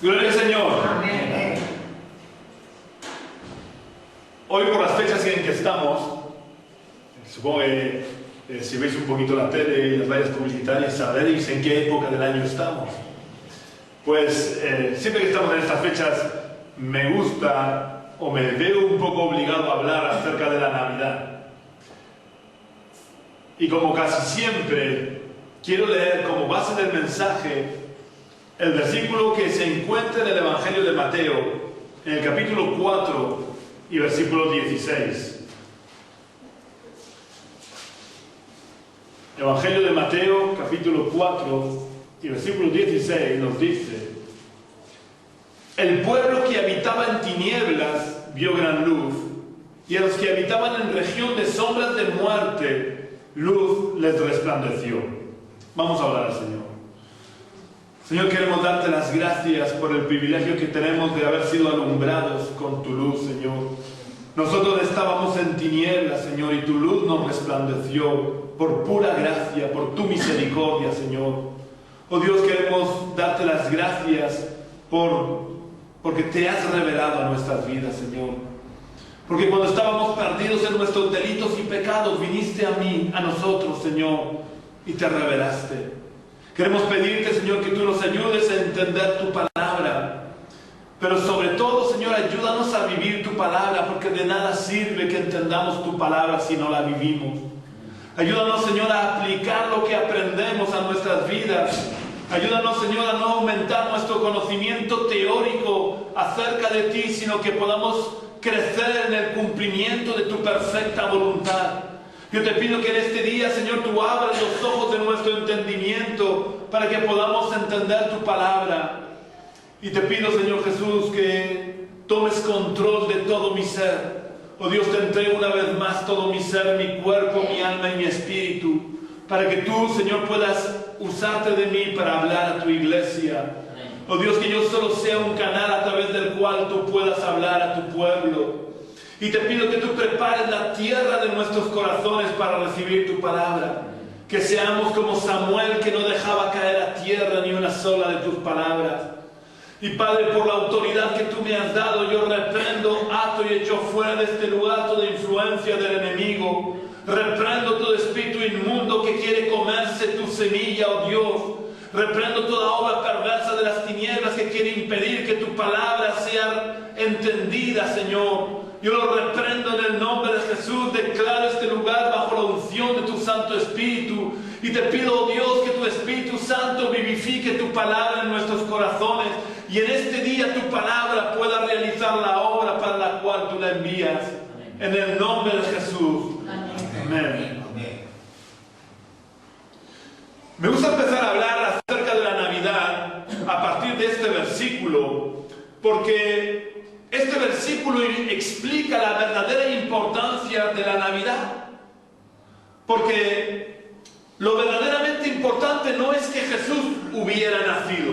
Gloria al Señor. Amén. Hoy, por las fechas en que estamos, supongo que si veis un poquito la tele y las vallas publicitarias sabréis en qué época del año estamos. Pues siempre que estamos en estas fechas me gusta o me veo un poco obligado a hablar acerca de la Navidad. Y como casi siempre, quiero leer como base del mensaje el versículo que se encuentra en el Evangelio de Mateo, en el capítulo 4 y versículo 16. Evangelio de Mateo, capítulo 4 y versículo 16 nos dice: el pueblo que habitaba en tinieblas vio gran luz, y a los que habitaban en región de sombras de muerte, luz les resplandeció. Vamos a orar al Señor. Señor, queremos darte las gracias por el privilegio que tenemos de haber sido alumbrados con tu luz, Señor. Nosotros estábamos en tinieblas, Señor, y tu luz nos resplandeció por pura gracia, por tu misericordia, Señor. Oh Dios, queremos darte las gracias porque te has revelado a nuestras vidas, Señor. Porque cuando estábamos perdidos en nuestros delitos y pecados, viniste a mí, a nosotros, Señor, y te revelaste. Queremos pedirte, Señor, que tú nos ayudes a entender tu palabra. Pero sobre todo, Señor, ayúdanos a vivir tu palabra, porque de nada sirve que entendamos tu palabra si no la vivimos. Ayúdanos, Señor, a aplicar lo que aprendemos a nuestras vidas. Ayúdanos, Señor, a no aumentar nuestro conocimiento teórico acerca de ti, sino que podamos crecer en el cumplimiento de tu perfecta voluntad. Yo te pido que en este día, Señor, tú abras los ojos de nuestro entendimiento para que podamos entender tu palabra. Y te pido, Señor Jesús, que tomes control de todo mi ser. Oh Dios, te entrego una vez más todo mi ser, mi cuerpo, mi alma y mi espíritu, para que tú, Señor, puedas usarte de mí para hablar a tu iglesia. Oh Dios, que yo solo sea un canal a través del cual tú puedas hablar a tu pueblo. Y te pido que tú prepares la tierra de nuestros corazones para recibir tu palabra. Que seamos como Samuel, que no dejaba caer a tierra ni una sola de tus palabras. Y Padre, por la autoridad que tú me has dado, yo reprendo, ato y echo fuera de este lugar toda influencia del enemigo. Reprendo todo espíritu inmundo que quiere comerse tu semilla, oh Dios. Reprendo toda obra perversa de las tinieblas que quiere impedir que tu palabra sea entendida, Señor. Yo lo reprendo en el nombre de Jesús. Declaro este lugar bajo la unción de tu Santo Espíritu. Y te pido, oh Dios, que tu Espíritu Santo vivifique tu palabra en nuestros corazones. Y en este día tu palabra pueda realizar la obra para la cual tú la envías. Amén. En el nombre de Jesús. Amén. Amén. Me gusta empezar a hablar acerca de la Navidad a partir de este versículo, porque este versículo explica la verdadera importancia de la Navidad. Porque lo verdaderamente importante no es que Jesús hubiera nacido,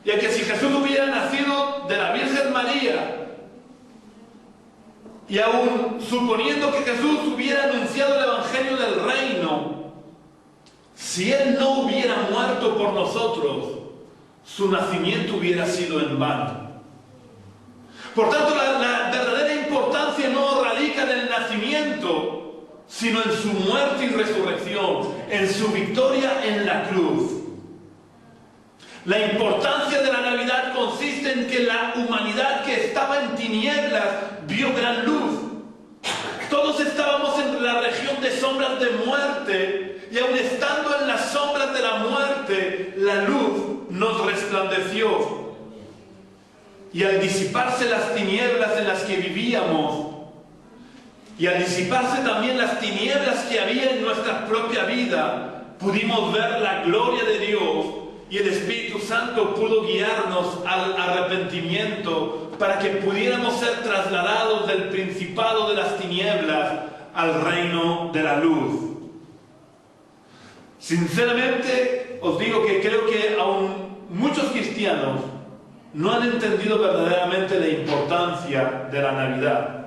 ya que si Jesús hubiera nacido de la Virgen María, y aún suponiendo que Jesús hubiera anunciado el Evangelio del Reino, si Él no hubiera muerto por nosotros, su nacimiento hubiera sido en vano. Por tanto, la verdadera importancia no radica en el nacimiento, sino en su muerte y resurrección, en su victoria en la cruz. La importancia de la Navidad consiste en que la humanidad que estaba en tinieblas vio gran luz. Todos estábamos en la región de sombras de muerte, y aun estando en las sombras de la muerte, la luz nos resplandeció. Y al disiparse las tinieblas en las que vivíamos, y al disiparse también las tinieblas que había en nuestra propia vida, pudimos ver la gloria de Dios, y el Espíritu Santo pudo guiarnos al arrepentimiento para que pudiéramos ser trasladados del principado de las tinieblas al reino de la luz. Sinceramente os digo que creo que aún muchos cristianos no han entendido verdaderamente la importancia de la Navidad.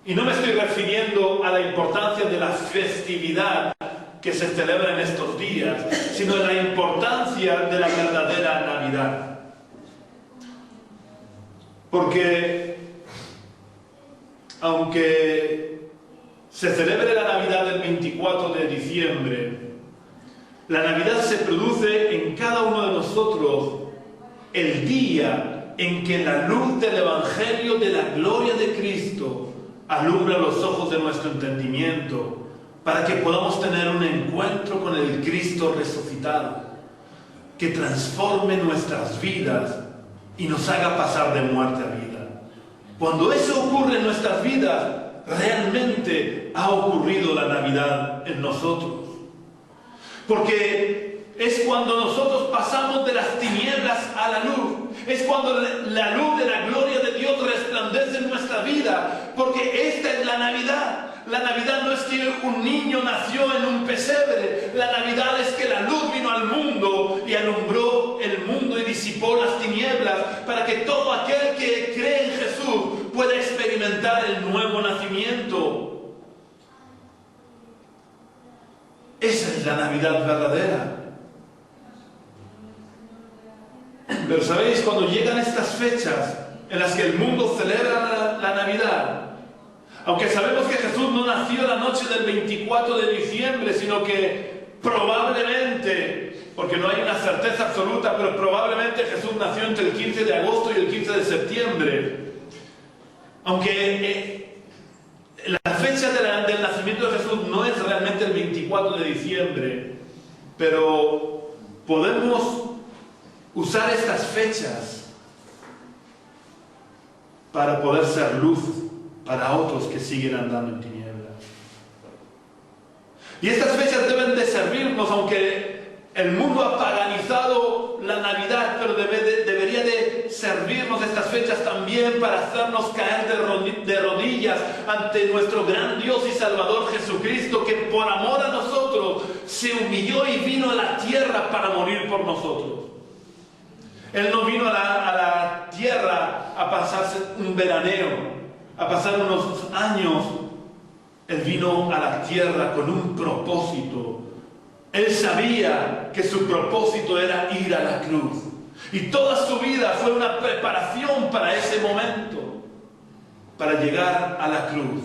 Y no me estoy refiriendo a la importancia de la festividad que se celebra en estos días, sino de la importancia de la verdadera Navidad. Porque aunque se celebre la Navidad el 24 de diciembre, la Navidad se produce en cada uno de nosotros el día en que la luz del Evangelio de la gloria de Cristo alumbra los ojos de nuestro entendimiento para que podamos tener un encuentro con el Cristo resucitado, que transforme nuestras vidas y nos haga pasar de muerte a vida. Cuando eso ocurre en nuestras vidas, realmente ha ocurrido la Navidad en nosotros. Porque es cuando nosotros pasamos de las tinieblas a la luz. Es cuando la luz de la gloria de Dios resplandece en nuestra vida. Porque esta es la Navidad. La Navidad no es que un niño nació en un pesebre. La Navidad es que la luz vino al mundo y alumbró el mundo y disipó las tinieblas para que todo aquel que cree en Jesús pueda experimentar el nuevo nacimiento. Esa es la Navidad verdadera. Pero sabéis, cuando llegan estas fechas en las que el mundo celebra la Navidad, aunque sabemos que Jesús no nació la noche del 24 de diciembre, sino que probablemente, porque no hay una certeza absoluta, pero probablemente Jesús nació entre el 15 de agosto y el 15 de septiembre. Aunque la fecha del nacimiento de Jesús no es realmente el 24 de diciembre, pero podemos usar estas fechas para poder ser luz para otros que siguen andando en tinieblas. Y estas fechas deben de servirnos, aunque el mundo ha paganizado la Navidad, pero debería de servirnos estas fechas también para hacernos caer de rodillas ante nuestro gran Dios y Salvador Jesucristo, que por amor a nosotros se humilló y vino a la tierra para morir por nosotros. Él no vino a la tierra a pasarse un veraneo, a pasar unos años. Él vino a la tierra con un propósito. Él sabía que su propósito era ir a la cruz. Y toda su vida fue una preparación para ese momento, para llegar a la cruz.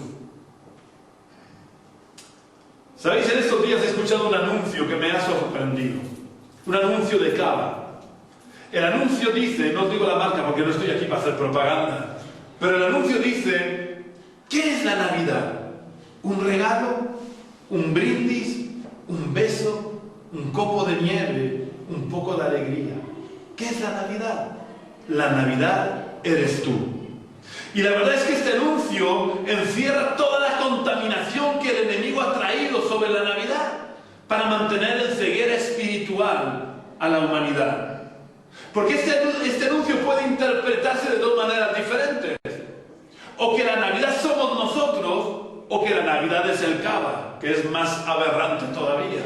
¿Sabéis? En estos días he escuchado un anuncio que me ha sorprendido. Un anuncio de Cava. El anuncio dice, no os digo la marca porque no estoy aquí para hacer propaganda, pero el anuncio dice, ¿qué es la Navidad? ¿Un regalo? ¿Un brindis? ¿Un beso? ¿Un copo de nieve? ¿Un poco de alegría? ¿Qué es la Navidad? La Navidad eres tú. Y la verdad es que este anuncio encierra toda la contaminación que el enemigo ha traído sobre la Navidad para mantener en ceguera espiritual a la humanidad. Porque este anuncio puede interpretarse de dos maneras diferentes. O que la Navidad somos nosotros, o que la Navidad es el Cava, que es más aberrante todavía.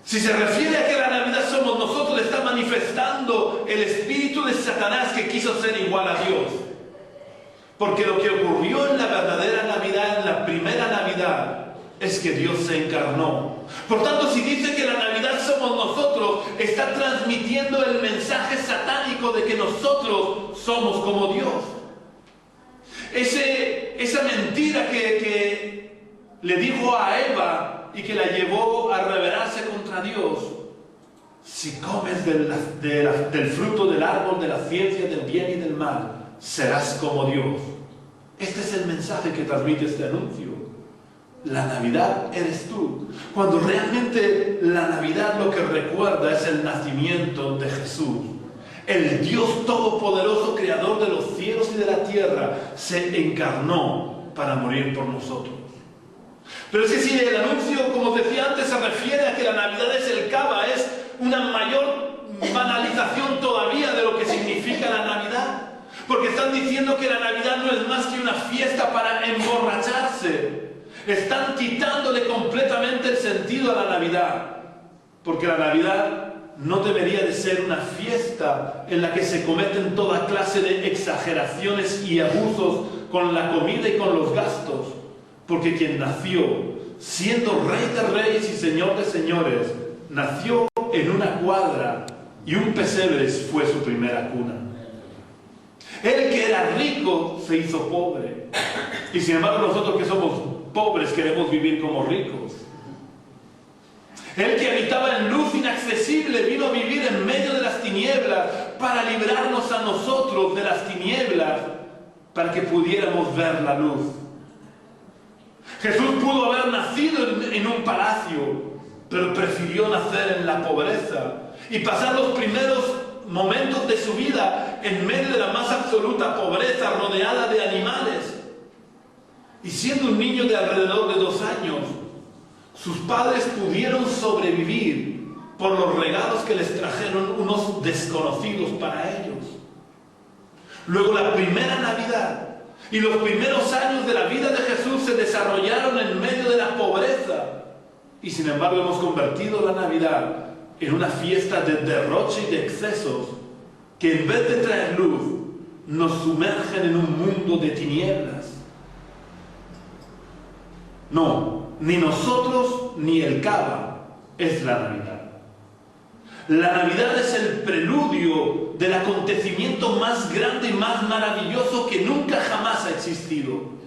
Si se refiere a que la Navidad somos nosotros, está manifestando el espíritu de Satanás que quiso ser igual a Dios. Porque lo que ocurrió en la verdadera Navidad, en la primera Navidad, es que Dios se encarnó. Por tanto, si dice que la Navidad somos nosotros, está transmitiendo el mensaje satánico de que nosotros somos como Dios. Esa mentira que le dijo a Eva y que la llevó a rebelarse contra Dios. Si comes del fruto del árbol de la ciencia del bien y del mal, serás como Dios. Este es el mensaje que transmite este anuncio. La Navidad eres tú. Cuando realmente la Navidad lo que recuerda es el nacimiento de Jesús. El Dios todopoderoso, creador de los cielos y de la tierra, se encarnó para morir por nosotros. Pero es que si el anuncio, como decía antes, se refiere a que la Navidad es el Cava, es una mayor banalización todavía de lo que significa la Navidad. Porque están diciendo que la Navidad no es más que una fiesta para emborracharse. Están quitándole completamente el sentido a la Navidad. Porque la Navidad no debería de ser una fiesta en la que se cometen toda clase de exageraciones y abusos con la comida y con los gastos. Porque quien nació, siendo Rey de Reyes y Señor de Señores, nació en una cuadra y un pesebre fue su primera cuna. Él que era rico se hizo pobre. Y sin embargo nosotros que somos pobres queremos vivir como ricos. Él que habitaba en luz inaccesible vino a vivir en medio de las tinieblas para librarnos a nosotros de las tinieblas, para que pudiéramos ver la luz. Jesús pudo haber nacido en un palacio, pero prefirió nacer en la pobreza y pasar los primeros momentos de su vida en medio de la más absoluta pobreza, rodeada de animales. Y siendo un niño de alrededor de 2 años, sus padres pudieron sobrevivir por los regalos que les trajeron unos desconocidos para ellos. Luego la primera Navidad y los primeros años de la vida de Jesús se desarrollaron en medio de la pobreza. Y sin embargo hemos convertido la Navidad en una fiesta de derroche y de excesos que en vez de traer luz nos sumergen en un mundo de tinieblas. No, ni nosotros ni el Cava es la Navidad. La Navidad es el preludio del acontecimiento más grande y más maravilloso que nunca jamás ha existido.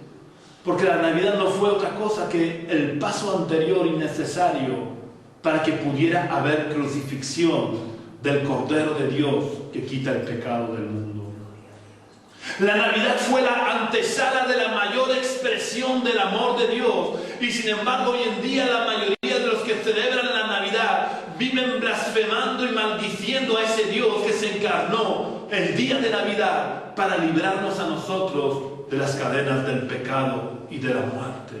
Porque la Navidad no fue otra cosa que el paso anterior y necesario para que pudiera haber crucifixión del Cordero de Dios que quita el pecado del mundo. La Navidad fue la antesala de la mayor expresión del amor de Dios, y sin embargo hoy en día la mayoría de los que celebran la Navidad viven blasfemando y maldiciendo a ese Dios que se encarnó el día de Navidad para librarnos a nosotros de las cadenas del pecado y de la muerte.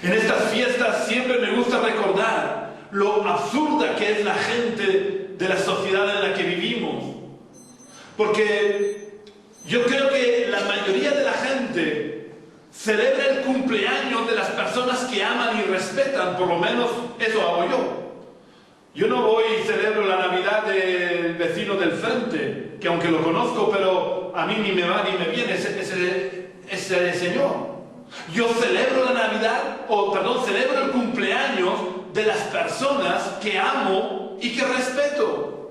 En estas fiestas siempre me gusta recordar lo absurda que es la gente de la sociedad en la que vivimos, porque yo creo que la mayoría de la gente celebra el cumpleaños de las personas que aman y respetan, por lo menos eso hago yo. Yo no voy y celebro la Navidad del vecino del frente, que aunque lo conozco, pero a mí ni me va ni me viene ese señor. Yo celebro la Navidad, celebro el cumpleaños de las personas que amo y que respeto.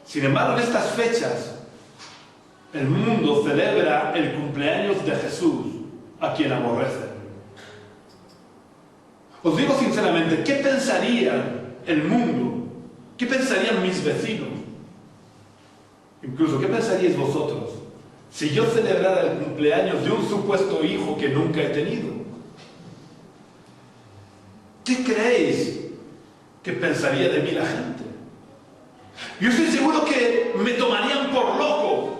Sin embargo, en estas fechas, el mundo celebra el cumpleaños de Jesús, a quien aborrece. Os digo sinceramente, ¿qué pensaría el mundo? ¿Qué pensarían mis vecinos? Incluso, ¿qué pensaríais vosotros si yo celebrara el cumpleaños de un supuesto hijo que nunca he tenido? ¿Qué creéis que pensaría de mí la gente? Yo estoy seguro que me tomarían por loco.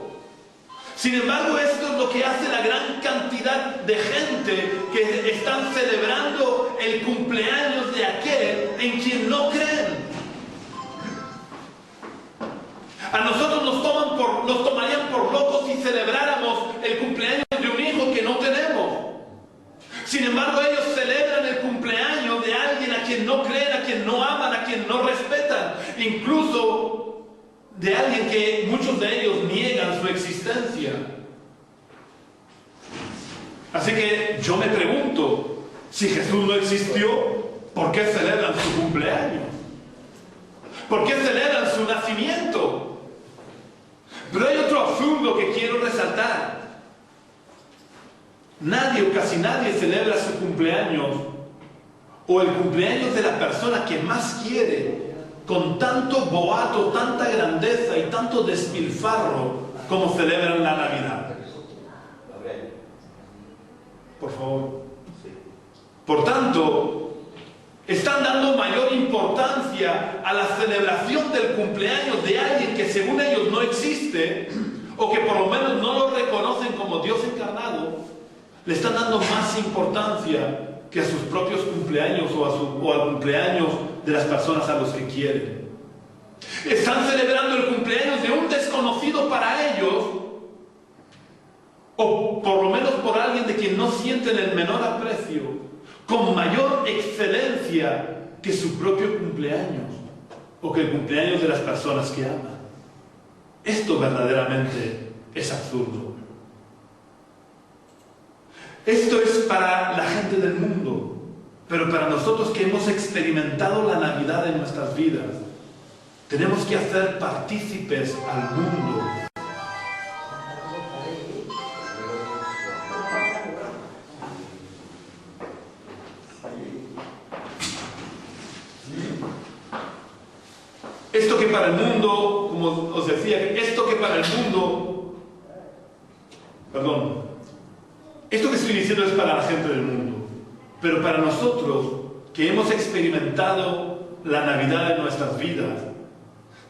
Sin embargo, esto es lo que hace la gran cantidad de gente que están celebrando el cumpleaños de aquel en quien no creen. A nosotros nos tomarían por locos si celebráramos el cumpleaños de un hijo que no tenemos. Sin embargo, ellos celebran el cumpleaños de alguien a quien no creen, a quien no aman, a quien no respetan, incluso de alguien que muchos de ellos niegan su existencia. Así que yo me pregunto, si Jesús no existió, ¿por qué celebran su cumpleaños? ¿Por qué celebran su nacimiento? Pero hay otro absurdo que quiero resaltar. Nadie o casi nadie celebra su cumpleaños o el cumpleaños de la persona que más quiere con tanto boato, tanta grandeza y tanto despilfarro como celebran la Navidad. Por favor. Por tanto, están dando mayor importancia a la celebración del cumpleaños de alguien que según ellos no existe, o que por lo menos no lo reconocen como Dios encarnado. Le están dando más importancia que a sus propios cumpleaños o al cumpleaños de las personas a los que quieren. Están celebrando el cumpleaños de un desconocido para ellos, o por lo menos por alguien de quien no sienten el menor aprecio, con mayor excelencia que su propio cumpleaños o que el cumpleaños de las personas que aman. Esto verdaderamente es absurdo. Esto es para la gente del mundo. Pero para nosotros que hemos experimentado la Navidad en nuestras vidas, tenemos que hacer partícipes al mundo. Esto que para el mundo, como os decía, esto que estoy diciendo es para la gente del mundo, pero para nosotros que hemos experimentado la Navidad en nuestras vidas,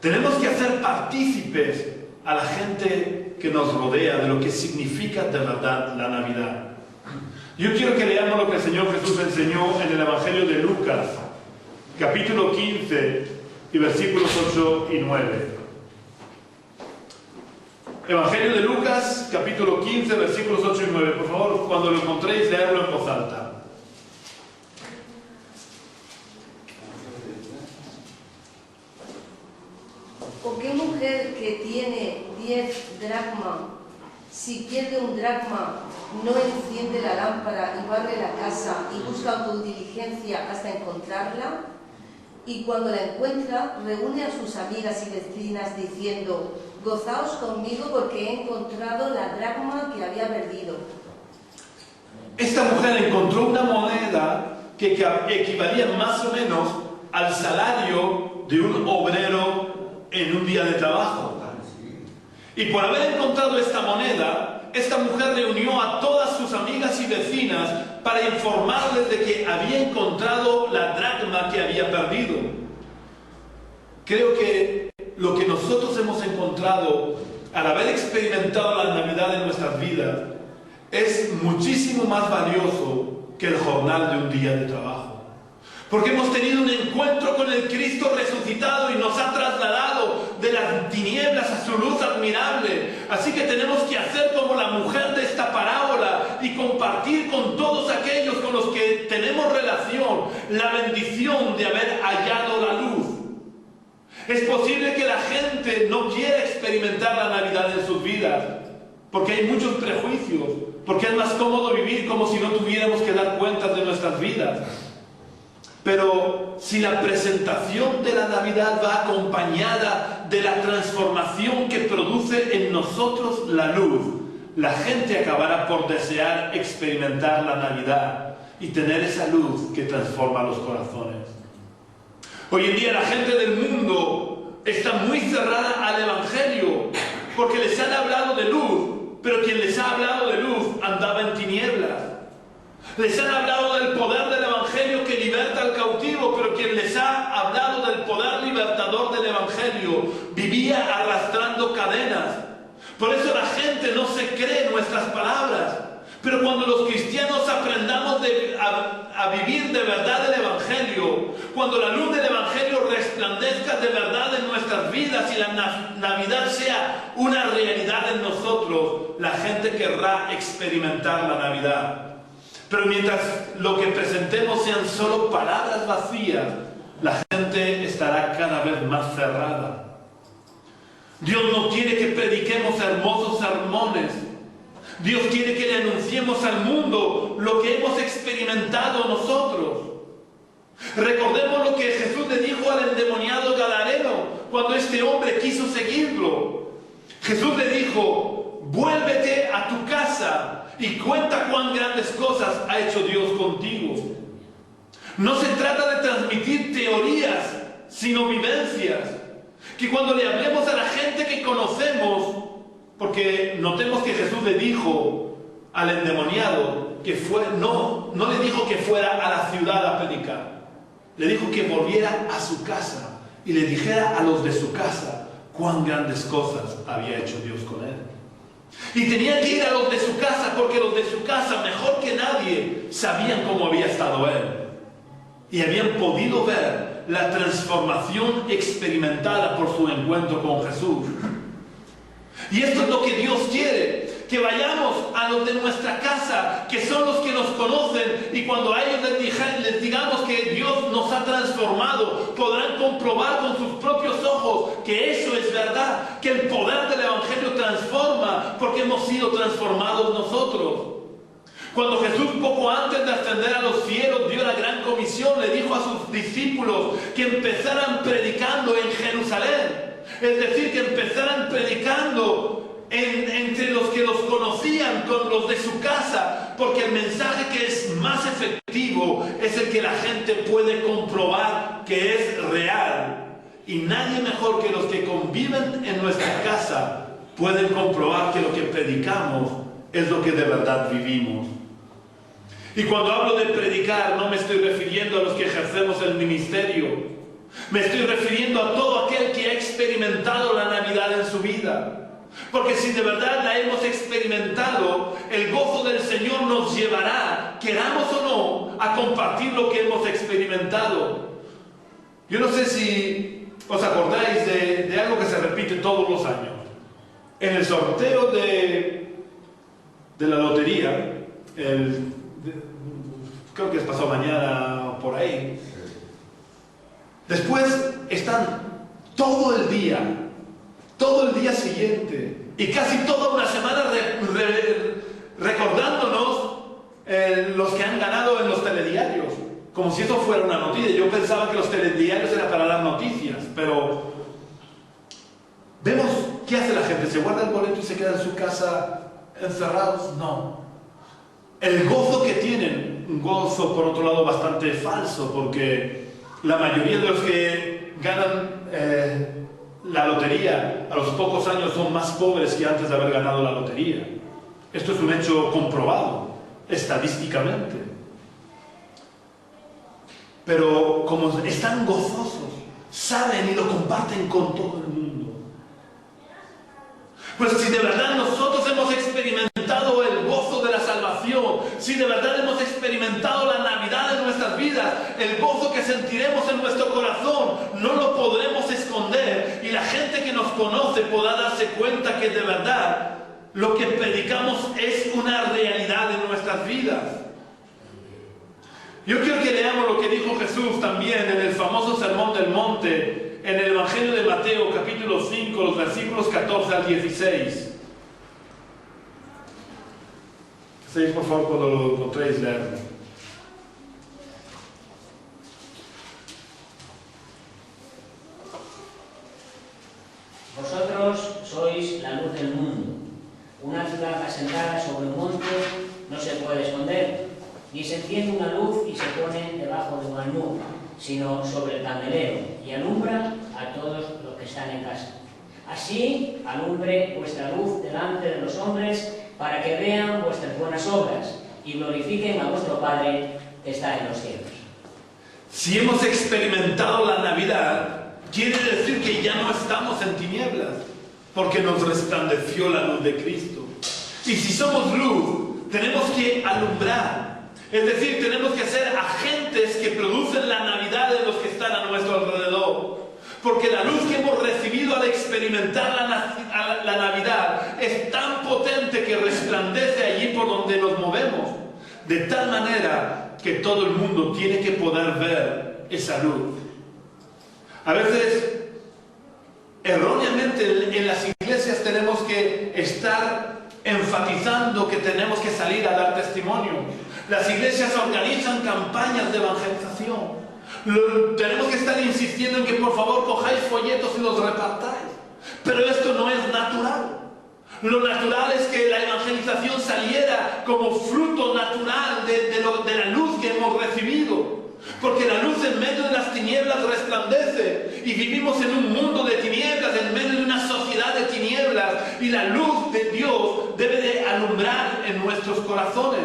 tenemos que hacer partícipes a la gente que nos rodea de lo que significa de verdad la Navidad. Yo quiero que leamos lo que el Señor Jesús enseñó en el Evangelio de Lucas, capítulo 15 y versículos 8 y 9. Evangelio de Lucas, capítulo 15, versículos 8 y 9. Por favor, cuando lo encontréis, leedlo en voz alta. ¿O qué mujer que tiene 10 dracmas, si pierde un dracma, no enciende la lámpara y barre la casa y busca con diligencia hasta encontrarla? Y cuando la encuentra, reúne a sus amigas y vecinas diciendo: gozaos conmigo porque he encontrado la dracma que había perdido. Esta mujer encontró una moneda que equivalía más o menos al salario de un obrero en un día de trabajo. Y por haber encontrado esta moneda, esta mujer reunió a todas sus amigas y vecinas para informarles de que había encontrado la dracma que había perdido. Creo que lo que nosotros hemos encontrado al haber experimentado la Navidad en nuestras vidas es muchísimo más valioso que el jornal de un día de trabajo. Porque hemos tenido un encuentro con el Cristo resucitado y nos ha trasladado de las tinieblas a su luz admirable. Así que tenemos que hacer como la mujer de esta parábola y compartir con todos aquellos con los que tenemos relación la bendición de haber hallado la luz. Es posible que la gente no quiera experimentar la Navidad en sus vidas, porque hay muchos prejuicios, porque es más cómodo vivir como si no tuviéramos que dar cuentas de nuestras vidas. Pero si la presentación de la Navidad va acompañada de la transformación que produce en nosotros la luz, la gente acabará por desear experimentar la Navidad y tener esa luz que transforma los corazones. Hoy en día la gente del mundo está muy cerrada al Evangelio porque les han hablado de luz, pero quien les ha hablado de luz andaba en tinieblas. Les han hablado del poder del Evangelio que liberta al cautivo, pero quien les ha hablado del poder libertador del Evangelio vivía arrastrando cadenas. Por eso la gente no se cree nuestras palabras. Pero cuando los cristianos aprendamos a vivir de verdad el Evangelio, cuando la luz del Evangelio resplandezca de verdad en nuestras vidas y la Navidad sea una realidad en nosotros, la gente querrá experimentar la Navidad. Pero mientras lo que presentemos sean solo palabras vacías, la gente estará cada vez más cerrada. Dios no quiere que prediquemos hermosos sermones. Dios quiere que le anunciemos al mundo lo que hemos experimentado nosotros. Recordemos lo que Jesús le dijo al endemoniado gadareno cuando este hombre quiso seguirlo. Jesús le dijo: vuélvete a tu casa y cuenta cuán grandes cosas ha hecho Dios contigo. No se trata de transmitir teorías, sino vivencias. Que cuando le hablemos a la gente que conocemos, porque notemos que Jesús le dijo al endemoniado que no le dijo que fuera a la ciudad a predicar. Le dijo que volviera a su casa y le dijera a los de su casa cuán grandes cosas había hecho Dios con él. Y tenía que ir a los de su casa porque los de su casa, mejor que nadie, sabían cómo había estado él. Y habían podido ver la transformación experimentada por su encuentro con Jesús. Y esto es lo que Dios quiere, que vayamos a los de nuestra casa, que son los que nos conocen, y cuando a ellos les digamos que Dios nos ha transformado, podrán comprobar con sus propios ojos que eso es verdad, que el poder del Evangelio transforma, porque hemos sido transformados nosotros. Cuando Jesús, poco antes de ascender a los cielos, dio la gran comisión, le dijo a sus discípulos que empezaran predicando en Jerusalén. Es decir, que empezaran predicando entre los que los conocían, con los de su casa, porque el mensaje que es más efectivo es el que la gente puede comprobar que es real. Y nadie mejor que los que conviven en nuestra casa pueden comprobar que lo que predicamos es lo que de verdad vivimos. Y cuando hablo de predicar, no me estoy refiriendo a los que ejercemos el ministerio. Me estoy refiriendo a todo aquel que ha experimentado la Navidad en su vida. Porque si de verdad la hemos experimentado, el gozo del Señor nos llevará, queramos o no, a compartir lo que hemos experimentado. Yo no sé si os acordáis de algo que se repite todos los años. En el sorteo de la lotería, creo que es pasado mañana o por ahí, después están todo el día siguiente y casi toda una semana recordándonos los que han ganado en los telediarios, como si eso fuera una noticia. Yo pensaba que los telediarios eran para dar noticias, pero vemos qué hace la gente. ¿Se guarda el boleto y se queda en su casa encerrados? No. El gozo que tienen, un gozo por otro lado bastante falso, porque la mayoría de los que ganan la lotería a los pocos años son más pobres que antes de haber ganado la lotería. Esto es un hecho comprobado estadísticamente. Pero como están gozosos, saben y lo comparten con todo el mundo. Pues si de verdad nosotros hemos experimentado el gozo de la salvación, si de verdad hemos experimentado la Navidad en nuestras vidas, el gozo que sentiremos en nuestro corazón, no lo podremos esconder y la gente que nos conoce podrá darse cuenta que de verdad lo que predicamos es una realidad en nuestras vidas. Yo quiero que leamos lo que dijo Jesús también en el famoso Sermón del Monte, en el Evangelio de Mateo, capítulo 5, los versículos 14 al 16. Sí, por favor, cuando lo encontréis, leerlo. Vosotros sois la luz del mundo. Una ciudad asentada sobre un monte no se puede esconder, ni se enciende una luz y se pone debajo de un almud, sino sobre el candelero, y alumbra a todos los que están en casa. Así alumbre vuestra luz delante de los hombres, para que vean vuestras buenas obras y glorifiquen a vuestro Padre que está en los cielos. Si hemos experimentado la Navidad, quiere decir que ya no estamos en tinieblas, porque nos resplandeció la luz de Cristo. Y si somos luz, tenemos que alumbrar. Es decir, tenemos que ser agentes que producen la Navidad en los que están a nuestro alrededor. Porque la luz que hemos recibido al experimentar la Navidad es tan potente que resplandece allí por donde nos movemos. De tal manera que todo el mundo tiene que poder ver esa luz. A veces, erróneamente, en las iglesias tenemos que estar enfatizando que tenemos que salir a dar testimonio. Las iglesias organizan campañas de evangelización. Tenemos que estar insistiendo en que por favor cojáis folletos y los repartáis. Pero esto no es natural. Lo natural es que la evangelización saliera como fruto natural de la luz que hemos recibido. Porque la luz en medio de las tinieblas resplandece. Y vivimos en un mundo de tinieblas, en medio de una sociedad de tinieblas. Y la luz de Dios debe de alumbrar en nuestros corazones.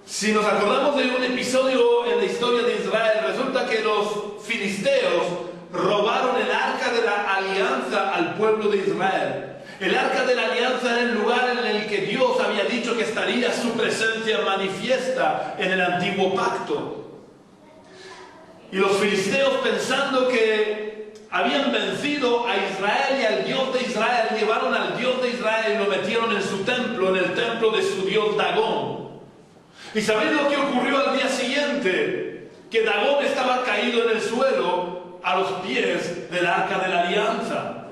Si nos acordamos de un episodio en la historia de Israel, resulta que los filisteos robaron el arca de la alianza al pueblo de Israel. El arca de la alianza era el lugar en el que Dios había dicho que estaría su presencia manifiesta en el antiguo pacto. Y los filisteos, pensando que habían vencido a Israel y al Dios de Israel, llevaron al Dios de Israel y lo metieron en su templo, en el templo de su dios Dagón. ¿Y sabéis lo que ocurrió al día siguiente? Que Dagón estaba caído en el suelo a los pies del arca de la alianza.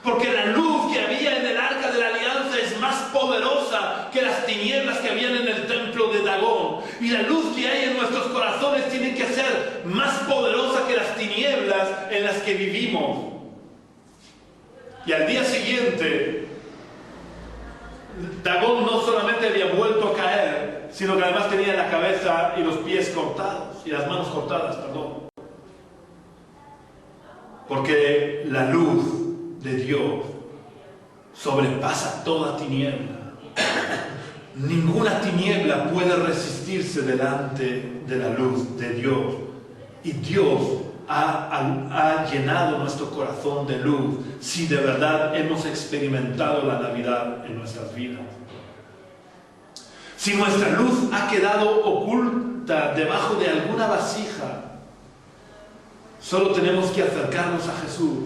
Porque la luz que había en el arca de la alianza es más poderosa que las tinieblas que habían en el templo de Dagón. Y la luz que hay en nuestros corazones tiene que ser más poderosa que las tinieblas en las que vivimos. Y al día siguiente, Dagón no solamente había vuelto a caer, sino que además tenía la cabeza y los pies cortados, y las manos cortadas, perdón. Porque la luz de Dios sobrepasa toda tiniebla. Ninguna tiniebla puede resistirse delante de la luz de Dios. Y Dios ha llenado nuestro corazón de luz si de verdad hemos experimentado la Navidad en nuestras vidas. Si nuestra luz ha quedado oculta debajo de alguna vasija, solo tenemos que acercarnos a Jesús.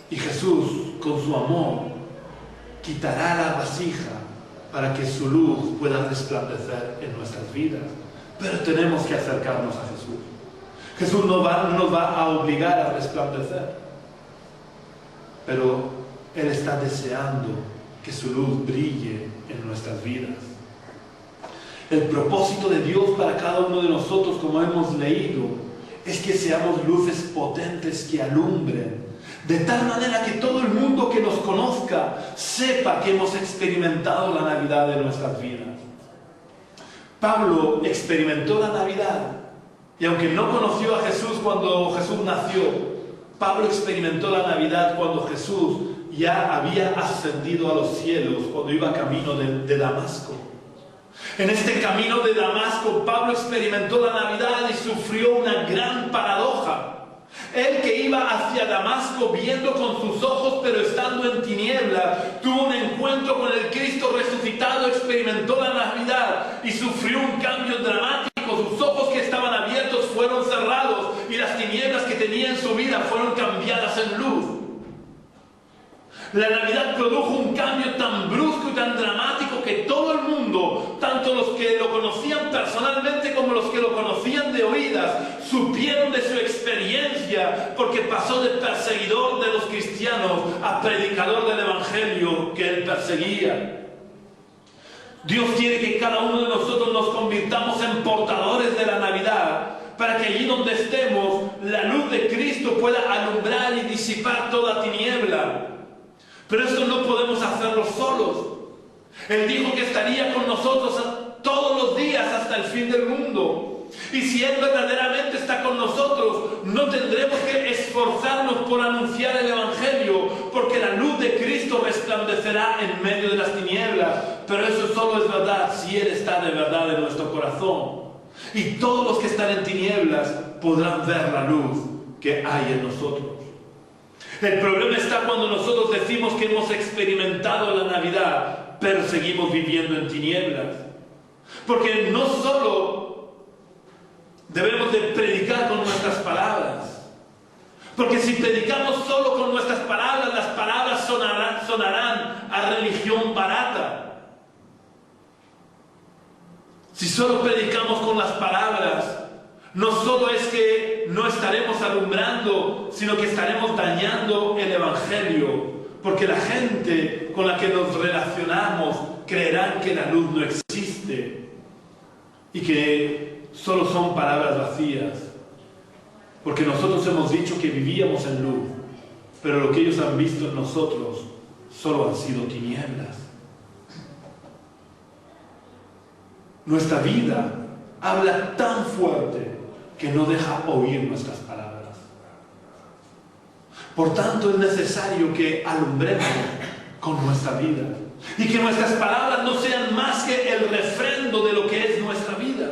Y Jesús, con su amor, quitará la vasija para que su luz pueda resplandecer en nuestras vidas. Pero tenemos que acercarnos a Jesús. Jesús no nos va a obligar a resplandecer. Pero Él está deseando que su luz brille en nuestras vidas. El propósito de Dios para cada uno de nosotros, como hemos leído, es que seamos luces potentes que alumbren, de tal manera que todo el mundo que nos conozca sepa que hemos experimentado la Navidad en nuestras vidas. Pablo experimentó la Navidad, y aunque no conoció a Jesús cuando Jesús nació, Pablo experimentó la Navidad cuando Jesús ya había ascendido a los cielos, cuando iba camino de Damasco. En este camino de Damasco, Pablo experimentó la Navidad y sufrió una gran paradoja. Él que iba hacia Damasco viendo con sus ojos, pero estando en tinieblas, tuvo un encuentro con el Cristo resucitado, experimentó la Navidad y sufrió un cambio dramático. Sus ojos que estaban abiertos fueron cerrados y las tinieblas que tenía en su vida fueron cambiadas en luz. La Navidad produjo un cambio tan brusco y tan dramático que todo el mundo, tanto los que lo conocían personalmente como los que lo conocían de oídas, supieron de su experiencia, porque pasó de perseguidor de los cristianos a predicador del Evangelio que él perseguía. Dios quiere que cada uno de nosotros nos convirtamos en portadores de la Navidad, para que allí donde estemos, la luz de Cristo pueda alumbrar y disipar toda tiniebla. Pero esto no podemos hacerlo solos. Él dijo que estaría con nosotros todos los días hasta el fin del mundo. Y si Él verdaderamente está con nosotros, no tendremos que esforzarnos por anunciar el Evangelio, porque la luz de Cristo resplandecerá en medio de las tinieblas. Pero eso solo es verdad si Él está de verdad en nuestro corazón. Y todos los que están en tinieblas podrán ver la luz que hay en nosotros. El problema está cuando nosotros decimos que hemos experimentado la Navidad, pero seguimos viviendo en tinieblas. Porque no solo debemos de predicar con nuestras palabras, porque si predicamos solo con nuestras palabras, las palabras sonarán a religión barata. Si solo predicamos con las palabras, no solo es que no estaremos alumbrando, sino que estaremos dañando el Evangelio, porque la gente con la que nos relacionamos creerán que la luz no existe y que solo son palabras vacías, porque nosotros hemos dicho que vivíamos en luz, pero lo que ellos han visto en nosotros solo han sido tinieblas. Nuestra vida habla tan fuerte que no deja oír nuestras palabras. Por tanto, es necesario que alumbremos con nuestra vida y que nuestras palabras no sean más que el refrendo de lo que es nuestra vida.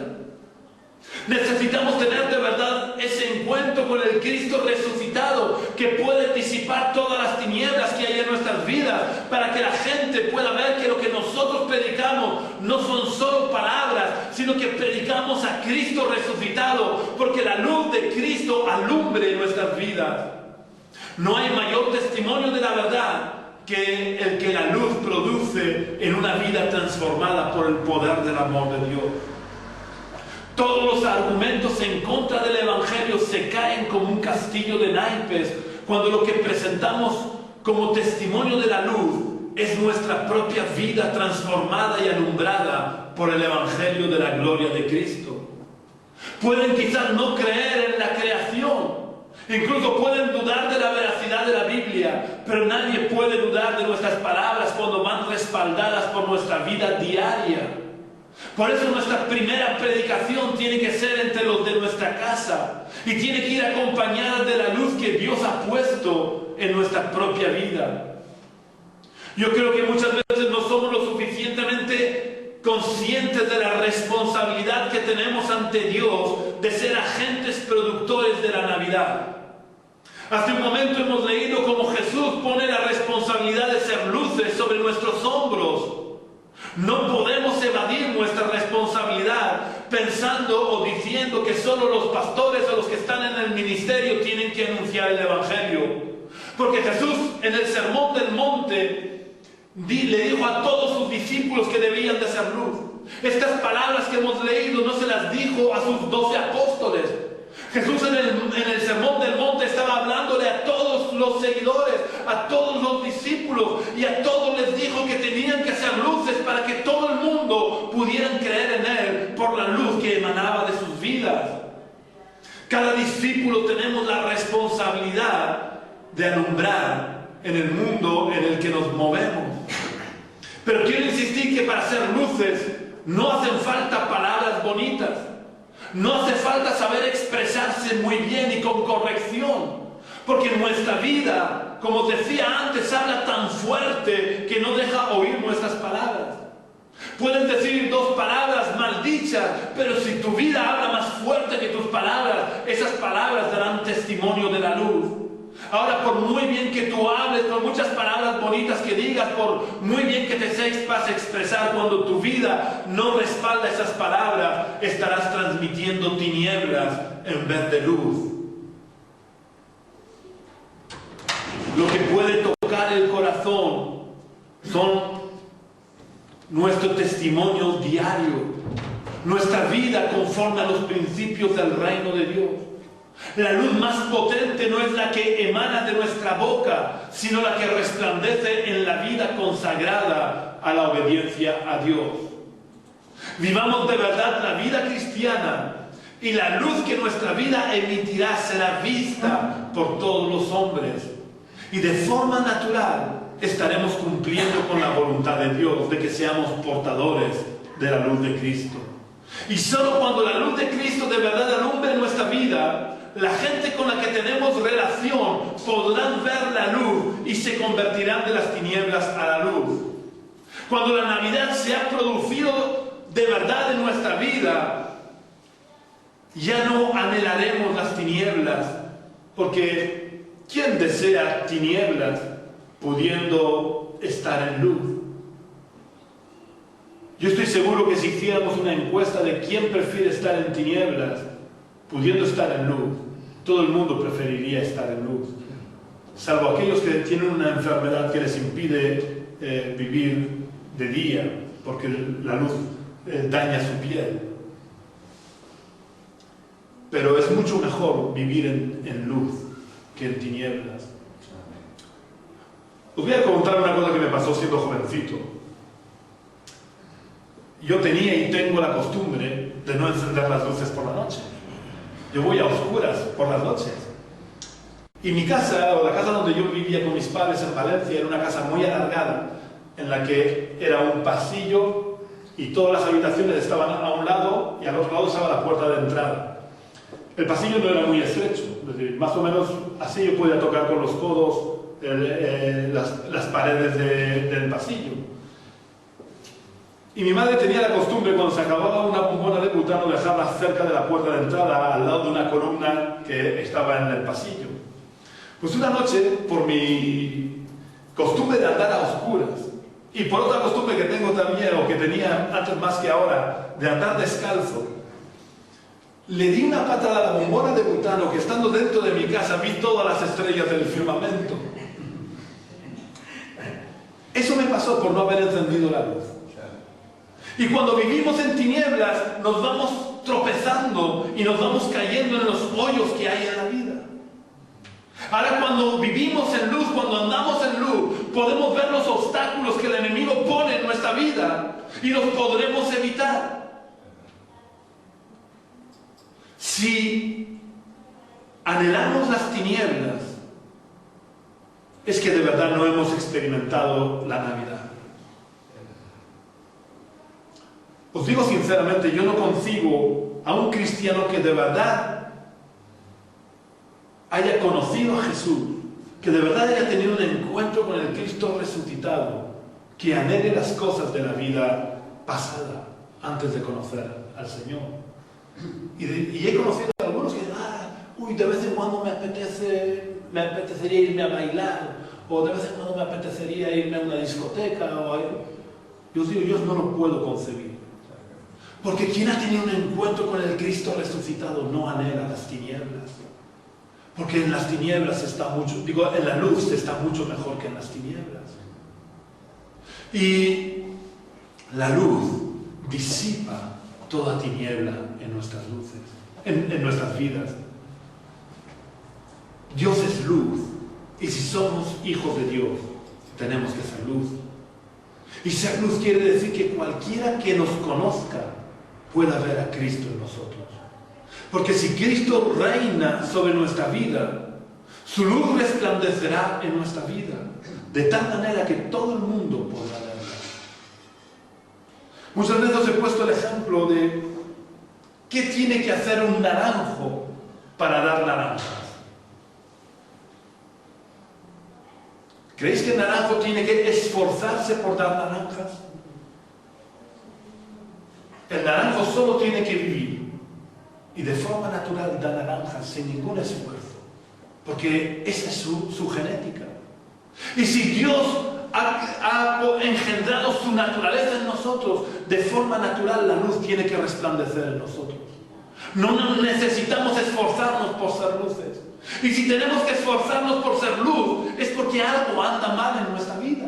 Necesitamos tener de verdad ese encuentro con el Cristo resucitado que puede disipar todas las tinieblas que hay en nuestras vidas, para que la gente pueda ver que lo que nosotros predicamos no son solo palabras, sino que predicamos a Cristo resucitado, porque la luz de Cristo alumbre nuestras vidas. No hay mayor testimonio de la verdad que el que la luz produce en una vida transformada por el poder del amor de Dios. Todos los argumentos en contra del Evangelio se caen como un castillo de naipes cuando lo que presentamos como testimonio de la luz es nuestra propia vida transformada y alumbrada por el Evangelio de la gloria de Cristo. Pueden quizás no creer en la creación, incluso pueden dudar de la veracidad de la Biblia, pero nadie puede dudar de nuestras palabras cuando van respaldadas por nuestra vida diaria. Por eso nuestra primera predicación tiene que ser entre los de nuestra casa y tiene que ir acompañada de la luz que Dios ha puesto en nuestra propia vida. Yo creo que muchas veces no somos lo suficientemente conscientes de la responsabilidad que tenemos ante Dios de ser agentes productores de la Navidad. Hace un momento hemos leído cómo Jesús pone la responsabilidad de ser luces sobre nuestros hombros. No podemos evadir nuestra responsabilidad pensando o diciendo que solo los pastores o los que están en el ministerio tienen que anunciar el Evangelio. Porque Jesús en el Sermón del Monte le dijo a todos sus discípulos que debían de ser luz. Estas palabras que hemos leído no se las dijo a sus 12 apóstoles. Jesús en el Sermón del Monte estaba hablándole a todos los seguidores, a todos los discípulos, y a todos les dijo que tenían que ser luces para que todo el mundo pudieran creer en Él por la luz que emanaba de sus vidas. Cada discípulo tenemos la responsabilidad de alumbrar en el mundo en el que nos movemos. Pero quiero insistir que para ser luces no hacen falta palabras bonitas. No hace falta saber expresarse muy bien y con corrección, porque nuestra vida, como decía antes, habla tan fuerte que no deja oír nuestras palabras. Pueden decir 2 palabras mal dichas, pero si tu vida habla más fuerte que tus palabras, esas palabras darán testimonio de la luz. Ahora, por muy bien que tú hables, por muchas palabras bonitas que digas, por muy bien que te sepas expresar, cuando tu vida no respalda esas palabras, estarás transmitiendo tinieblas en vez de luz. Lo que puede tocar el corazón son nuestro testimonio diario, nuestra vida conforme a los principios del reino de Dios. La luz más potente no es la que emana de nuestra boca, sino la que resplandece en la vida consagrada a la obediencia a Dios. Vivamos de verdad la vida cristiana y la luz que nuestra vida emitirá será vista por todos los hombres. Y de forma natural estaremos cumpliendo con la voluntad de Dios de que seamos portadores de la luz de Cristo. Y solo cuando la luz de Cristo de verdad alumbre nuestra vida, la gente con la que tenemos relación podrán ver la luz y se convertirán de las tinieblas a la luz. Cuando la Navidad se ha producido de verdad en nuestra vida, ya no anhelaremos las tinieblas, porque ¿quién desea tinieblas pudiendo estar en luz? Yo estoy seguro que si hiciéramos una encuesta de quién prefiere estar en tinieblas pudiendo estar en luz, todo el mundo preferiría estar en luz, salvo aquellos que tienen una enfermedad que les impide vivir de día, porque la luz daña su piel. Pero es mucho mejor vivir en luz que en tinieblas. Os voy a contar una cosa que me pasó siendo jovencito. Yo tenía y tengo la costumbre de no encender las luces por la noche. Yo voy a oscuras por las noches. Y mi casa, o la casa donde yo vivía con mis padres en Valencia, era una casa muy alargada, en la que era un pasillo y todas las habitaciones estaban a un lado y al otro lado estaba la puerta de entrada. El pasillo no era muy estrecho, es decir, más o menos así yo podía tocar con los codos las paredes del pasillo. Y mi madre tenía la costumbre, cuando se acababa una bombona de butano, dejarla cerca de la puerta de entrada, al lado de una columna que estaba en el pasillo. Pues una noche, por mi costumbre de andar a oscuras, y por otra costumbre que tengo también, o que tenía antes más que ahora, de andar descalzo, le di una patada a la bombona de butano que, estando dentro de mi casa, vi todas las estrellas del firmamento. Eso me pasó por no haber encendido la luz. Y cuando vivimos en tinieblas, nos vamos tropezando y nos vamos cayendo en los hoyos que hay en la vida. Ahora cuando vivimos en luz, cuando andamos en luz, podemos ver los obstáculos que el enemigo pone en nuestra vida y los podremos evitar. Si anhelamos las tinieblas, es que de verdad no hemos experimentado la Navidad. Os digo sinceramente, yo no concibo a un cristiano que de verdad haya conocido a Jesús, que de verdad haya tenido un encuentro con el Cristo resucitado, que anhele las cosas de la vida pasada antes de conocer al Señor. Y he conocido a algunos que dicen, de vez en cuando me apetecería irme a bailar, o de vez en cuando me apetecería irme a una discoteca. Yo os digo, yo no lo puedo concebir. Porque quien ha tenido un encuentro con el Cristo resucitado no anhela las tinieblas. Porque en las tinieblas en la luz está mucho mejor que en las tinieblas. Y la luz disipa toda tiniebla en nuestras luces, en nuestras vidas. Dios es luz, y si somos hijos de Dios, tenemos que ser luz. Y ser luz quiere decir que cualquiera que nos conozca pueda ver a Cristo en nosotros. Porque si Cristo reina sobre nuestra vida, su luz resplandecerá en nuestra vida, de tal manera que todo el mundo podrá verla. Muchas veces os he puesto el ejemplo de qué tiene que hacer un naranjo para dar naranjas. ¿Creéis que el naranjo tiene que esforzarse por dar naranjas? El naranjo solo tiene que vivir y de forma natural da naranjas sin ningún esfuerzo, porque esa es su genética. Y si Dios ha engendrado su naturaleza en nosotros, de forma natural la luz tiene que resplandecer en nosotros. No necesitamos esforzarnos por ser luces. Y si tenemos que esforzarnos por ser luz, es porque algo anda mal en nuestra vida.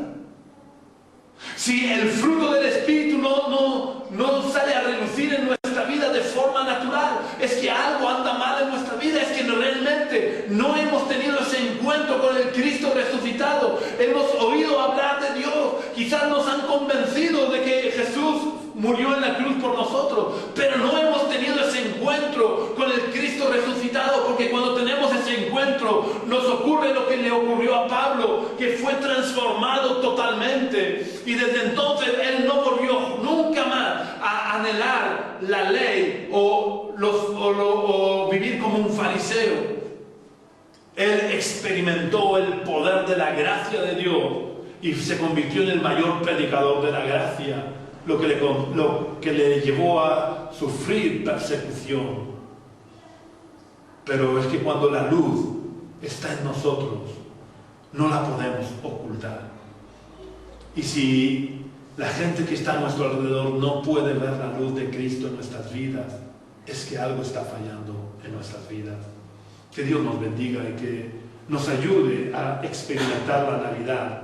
Si el fruto del Espíritu no sale a relucir en nuestra vida de forma natural, es que algo anda mal en nuestra vida, es que realmente no hemos tenido ese encuentro con el Cristo resucitado. Hemos oído hablar de Dios, quizás nos han convencido de que Jesús murió en la cruz por nosotros, pero no hemos tenido ese encuentro con el Cristo resucitado, porque cuando tenemos ese encuentro nos ocurre lo que le ocurrió a Pablo, que fue transformado totalmente, y desde entonces él no volvió nunca más a anhelar la ley o vivir como un fariseo. Él experimentó el poder de la gracia de Dios y se convirtió en el mayor predicador de la gracia, lo que le llevó a sufrir persecución. Pero es que cuando la luz está en nosotros, no la podemos ocultar. Y si la gente que está a nuestro alrededor no puede ver la luz de Cristo en nuestras vidas, es que algo está fallando en nuestras vidas. Que Dios nos bendiga y que nos ayude a experimentar la Navidad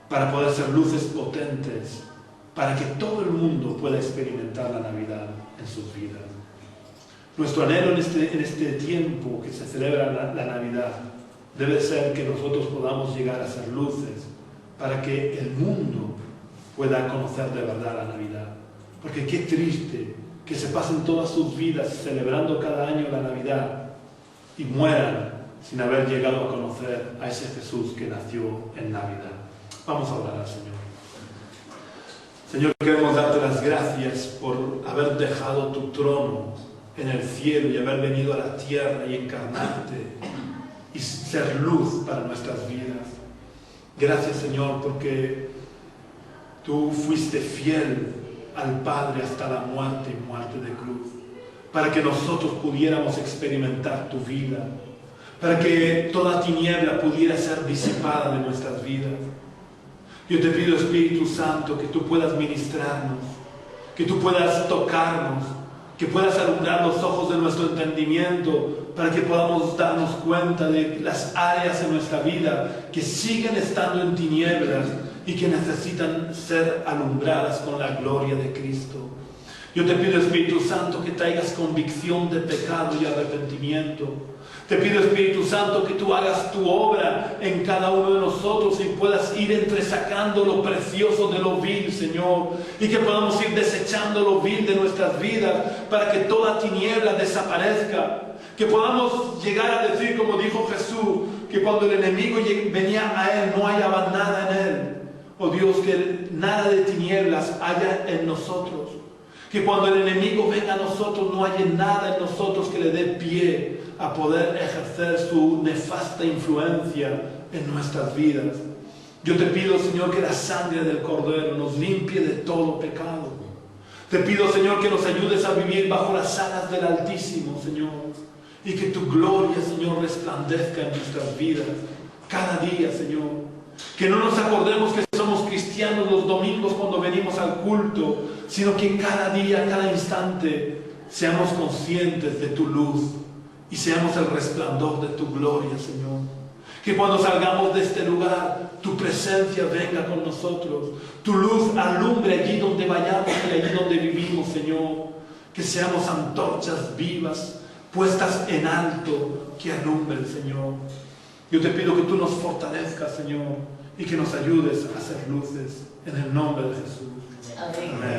para poder ser luces potentes, para que todo el mundo pueda experimentar la Navidad en sus vidas. Nuestro anhelo en este tiempo que se celebra la Navidad debe ser que nosotros podamos llegar a ser luces para que el mundo pueda conocer de verdad la Navidad. Porque qué triste que se pasen todas sus vidas celebrando cada año la Navidad y mueran sin haber llegado a conocer a ese Jesús que nació en Navidad. Vamos a orar al Señor. Señor, queremos darte las gracias por haber dejado tu trono en el cielo y haber venido a la tierra y encarnarte y ser luz para nuestras vidas. Gracias, Señor, porque tú fuiste fiel al Padre hasta la muerte y muerte de cruz, para que nosotros pudiéramos experimentar tu vida, para que toda tiniebla pudiera ser disipada de nuestras vidas. Yo te pido, Espíritu Santo, que tú puedas ministrarnos, que tú puedas tocarnos, que puedas alumbrar los ojos de nuestro entendimiento para que podamos darnos cuenta de las áreas en nuestra vida que siguen estando en tinieblas y que necesitan ser alumbradas con la gloria de Cristo. Yo te pido, Espíritu Santo, que traigas convicción de pecado y arrepentimiento. Te pido, Espíritu Santo, que tú hagas tu obra en cada uno de nosotros y puedas ir entresacando lo precioso de lo vil, Señor, y que podamos ir desechando lo vil de nuestras vidas para que toda tiniebla desaparezca. Que podamos llegar a decir, como dijo Jesús, que cuando el enemigo venía a Él no hallaba nada en Él. Oh Dios, que nada de tinieblas haya en nosotros. Que cuando el enemigo venga a nosotros no haya nada en nosotros que le dé pie a poder ejercer su nefasta influencia en nuestras vidas. Yo te pido, Señor, que la sangre del Cordero nos limpie de todo pecado. Te pido, Señor, que nos ayudes a vivir bajo las alas del Altísimo, Señor. Y que tu gloria, Señor, resplandezca en nuestras vidas cada día, Señor. Que no nos acordemos que somos cristianos los domingos cuando venimos al culto, sino que cada día, cada instante, seamos conscientes de tu luz y seamos el resplandor de tu gloria, Señor. Que cuando salgamos de este lugar, tu presencia venga con nosotros, tu luz alumbre allí donde vayamos y allí donde vivimos, Señor. Que seamos antorchas vivas, puestas en alto, que alumbren, Señor. Yo te pido que tú nos fortalezcas, Señor, y que nos ayudes a hacer luces en el nombre de Jesús. Amén. Amén.